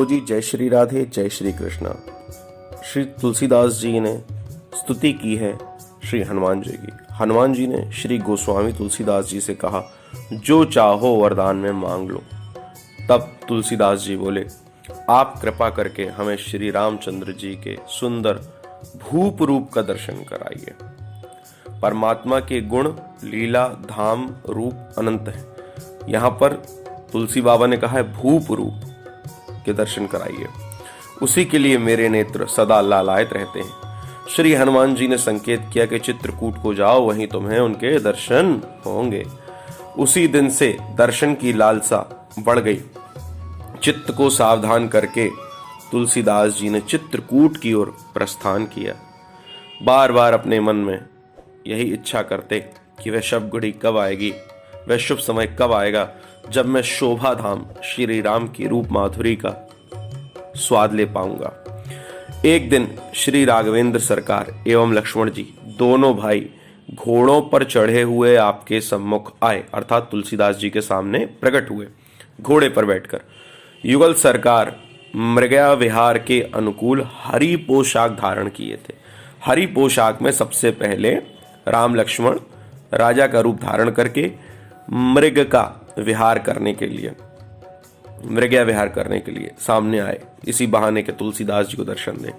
जी, जय श्री राधे, जय श्री कृष्णा। श्री तुलसीदास जी ने स्तुति की है श्री हनुमान जी की। हनुमान जी ने श्री गोस्वामी तुलसीदास जी से कहा, जो चाहो वरदान में मांग लो। तब तुलसीदास जी बोले, आप कृपा करके हमें श्री रामचंद्र जी के सुंदर भूप रूप का दर्शन कराइए। परमात्मा के गुण, लीला, धाम, रूप अनंत है। यहाँ पर तुलसी बाबा ने कहा है भूप रूप के दर्शन कराइए। उसी के लिए मेरे नेत्र सदा लालायित रहते हैं। श्री हनुमान जी ने संकेत किया कि चित्रकूट को जाओ, वहीं तुम्हें उनके दर्शन होंगे। उसी दिन से दर्शन की लालसा बढ़ गई। चित्त को सावधान करके तुलसीदास जी ने चित्रकूट की ओर प्रस्थान किया। बार बार अपने मन में यही इच्छा करते कि वह शुभ घड़ी कब आएगी, वह शुभ समय कब आएगा जब मैं शोभा धाम श्री राम की रूप माधुरी का स्वाद ले पाऊंगा। एक दिन श्री राघवेंद्र सरकार एवं लक्ष्मण जी दोनों भाई घोड़ों पर चढ़े हुए आपके सम्मुख आए, अर्थात तुलसीदास जी के सामने प्रकट हुए घोड़े पर बैठकर। युगल सरकार मृगया विहार के अनुकूल हरी पोशाक धारण किए थे। हरी पोशाक में सबसे पहले राम लक्ष्मण राजा का रूप धारण करके मृग का विहार करने के लिए, मृगया विहार करने के लिए सामने आए, इसी बहाने के तुलसीदास जी को दर्शन दे।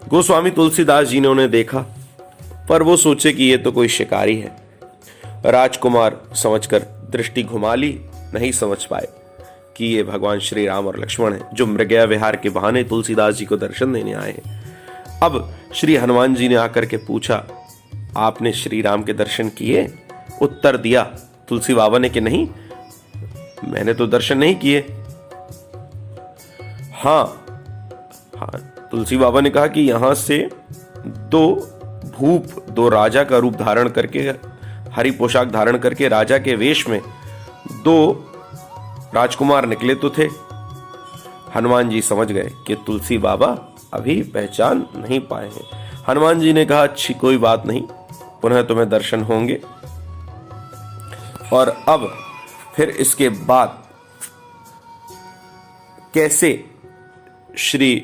गोस्वामी तुलसीदास जी ने उन्हें देखा, पर वो सोचे कि ये तो कोई शिकारी है। राजकुमार समझकर दृष्टि घुमा ली, नहीं समझ पाए कि ये भगवान श्री राम और लक्ष्मण हैं, जो मृगया विहार के बहाने तुलसीदास जी को दर्शन देने आए हैं। अब श्री हनुमान जी ने आकर के पूछा, आपने श्री राम के दर्शन किए? उत्तर दिया तुलसी बाबा ने कि नहीं, मैंने तो दर्शन नहीं किए। हाँ, तुलसी बाबा ने कहा कि यहां से दो राजा का रूप धारण करके, हरी पोशाक धारण करके राजा के वेश में दो राजकुमार निकले तो थे। हनुमान जी समझ गए कि तुलसी बाबा अभी पहचान नहीं पाए हैं। हनुमान जी ने कहा, अच्छी कोई बात नहीं, पुनः तुम्हें दर्शन होंगे। और अब फिर इसके बाद कैसे श्री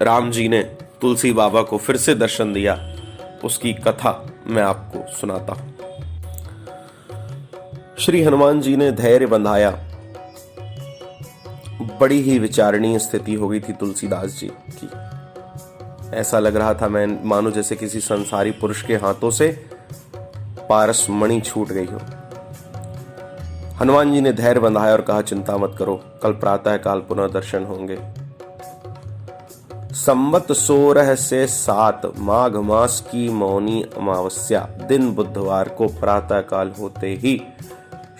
राम जी ने तुलसी बाबा को फिर से दर्शन दिया, उसकी कथा मैं आपको सुनाता हूं। श्री हनुमान जी ने धैर्य बंधाया। बड़ी ही विचारणीय स्थिति हो गई थी तुलसीदास जी की। ऐसा लग रहा था मैं मानो जैसे किसी संसारी पुरुष के हाथों से पारस मणि छूट गई हो। हनुमान जी ने धैर्य बंधाया और कहा, चिंता मत करो, कल प्रातः काल पुनः दर्शन होंगे। संवत 16 से 7 माघ मास की मौनी अमावस्या दिन बुधवार को प्रातः काल होते ही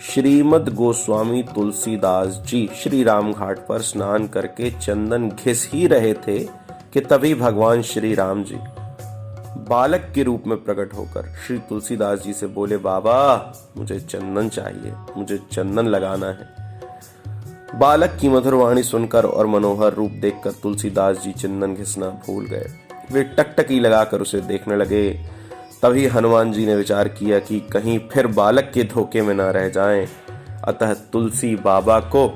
श्रीमद गोस्वामी तुलसीदास जी श्री राम घाट पर स्नान करके चंदन घिस ही रहे थे कि तभी भगवान श्री राम जी बालक के रूप में प्रकट होकर श्री तुलसीदास जी से बोले, बाबा मुझे चंदन चाहिए, मुझे चंदन लगाना है। बालक की मधुर वाणी सुनकर और मनोहर रूप देखकर तुलसीदास जी चंदन घिसना भूल गए। वे टकटकी लगाकर उसे देखने लगे। तभी हनुमान जी ने विचार किया कि कहीं फिर बालक के धोखे में न रह जाएं। अतः तुलसी बाबा को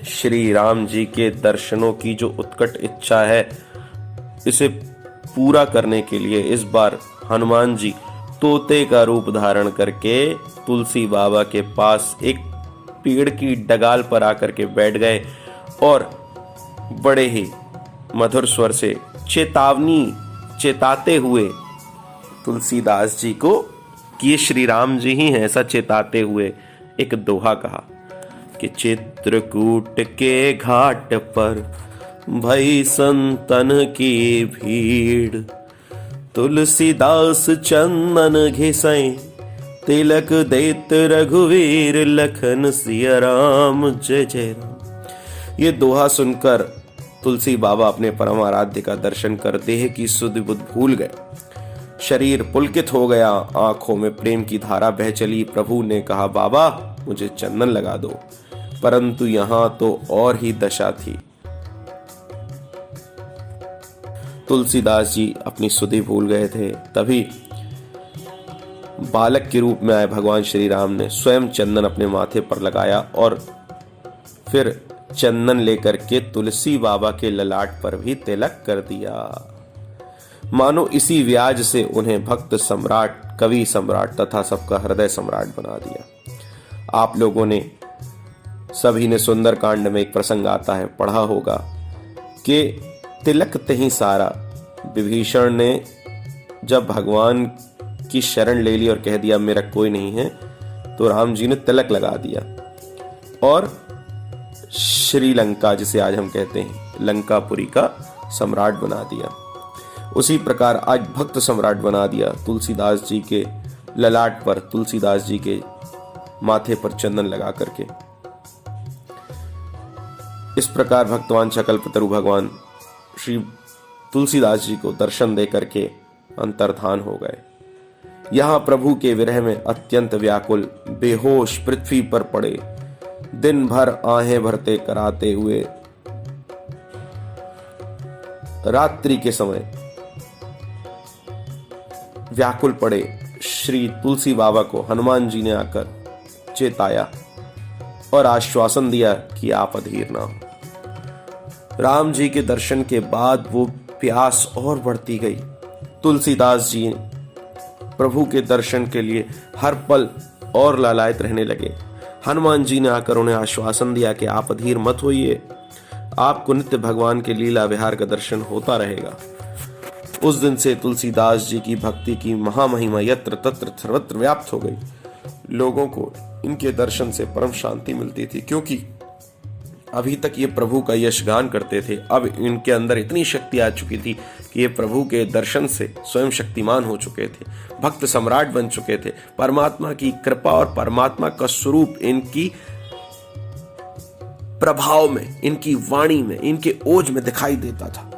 श्री राम जी के दर्शनों की जो उत्कट इच्छा है, इसे पूरा करने के लिए इस बार हनुमान जी तोते का रूप धारण करके तुलसी बाबा के पास एक पेड़ की डगाल पर आकर के बैठ गए और बड़े ही मधुर स्वर से चेताते हुए तुलसीदास जी को कि ये श्री राम जी ही हैं, ऐसा चेताते हुए एक दोहा कहा कि चित्रकूट के घाट पर भई संतन की भीड़, तुलसीदास चंदन घिसई तिलक देत रघुवीर, लखन सिया राम जय जय राम। ये दोहा सुनकर तुलसी बाबा अपने परम आराध्य का दर्शन कर देह की सुध बुध भूल गए। शरीर पुलकित हो गया, आंखों में प्रेम की धारा बह चली। प्रभु ने कहा, बाबा मुझे चंदन लगा दो। परंतु यहां तो और ही दशा थी। तुलसीदास जी अपनी सुधि भूल गए थे। तभी बालक के रूप में आए भगवान श्री राम ने स्वयं चंदन अपने माथे पर लगाया और फिर चंदन लेकर के तुलसी बाबा के ललाट पर भी तिलक कर दिया। मानो इसी व्याज से उन्हें भक्त सम्राट, कवि सम्राट तथा सबका हृदय सम्राट बना दिया। आप लोगों ने सभी ने सुंदरकांड में एक प्रसंग आता है, पढ़ा होगा कि तिलक तहीं सारा। विभीषण ने जब भगवान की शरण ले ली और कह दिया मेरा कोई नहीं है, तो राम जी ने तिलक लगा दिया और श्रीलंका, जिसे आज हम कहते हैं लंकापुरी का सम्राट बना दिया। उसी प्रकार आज भक्त सम्राट बना दिया। तुलसीदास जी के ललाट पर, तुलसीदास जी के माथे पर चंदन लगा करके। इस प्रकार भक्तवांछा कल्पतरु भगवान श्री तुलसीदास जी को दर्शन दे करके अंतर्धान हो गए। यहां प्रभु के विरह में अत्यंत व्याकुल बेहोश पृथ्वी पर पड़े, दिन भर आहें भरते कराते हुए रात्रि के समय व्याकुल पड़े श्री तुलसी बाबा को हनुमान जी ने आकर चेताया और आश्वासन दिया कि आप अधीर ना हो। राम जी के दर्शन के बाद वो प्यास और बढ़ती गई। तुलसीदास जी प्रभु के दर्शन के लिए हर पल और लालायित रहने लगे। हनुमान जी ने आकर उन्हें आश्वासन दिया कि आप अधीर मत होइए, आपको नित्य भगवान के लीला विहार का दर्शन होता रहेगा। उस दिन से तुलसीदास जी की भक्ति की महामहिमा यत्र तत्र सर्वत्र व्याप्त हो गई। लोगों को इनके दर्शन से परम शांति मिलती थी, क्योंकि अभी तक ये प्रभु का यशगान करते थे। अब इनके अंदर इतनी शक्ति आ चुकी थी कि ये प्रभु के दर्शन से स्वयं शक्तिमान हो चुके थे, भक्त सम्राट बन चुके थे। परमात्मा की कृपा और परमात्मा का स्वरूप इनकी प्रभाव में, इनकी वाणी में, इनके ओज में दिखाई देता था।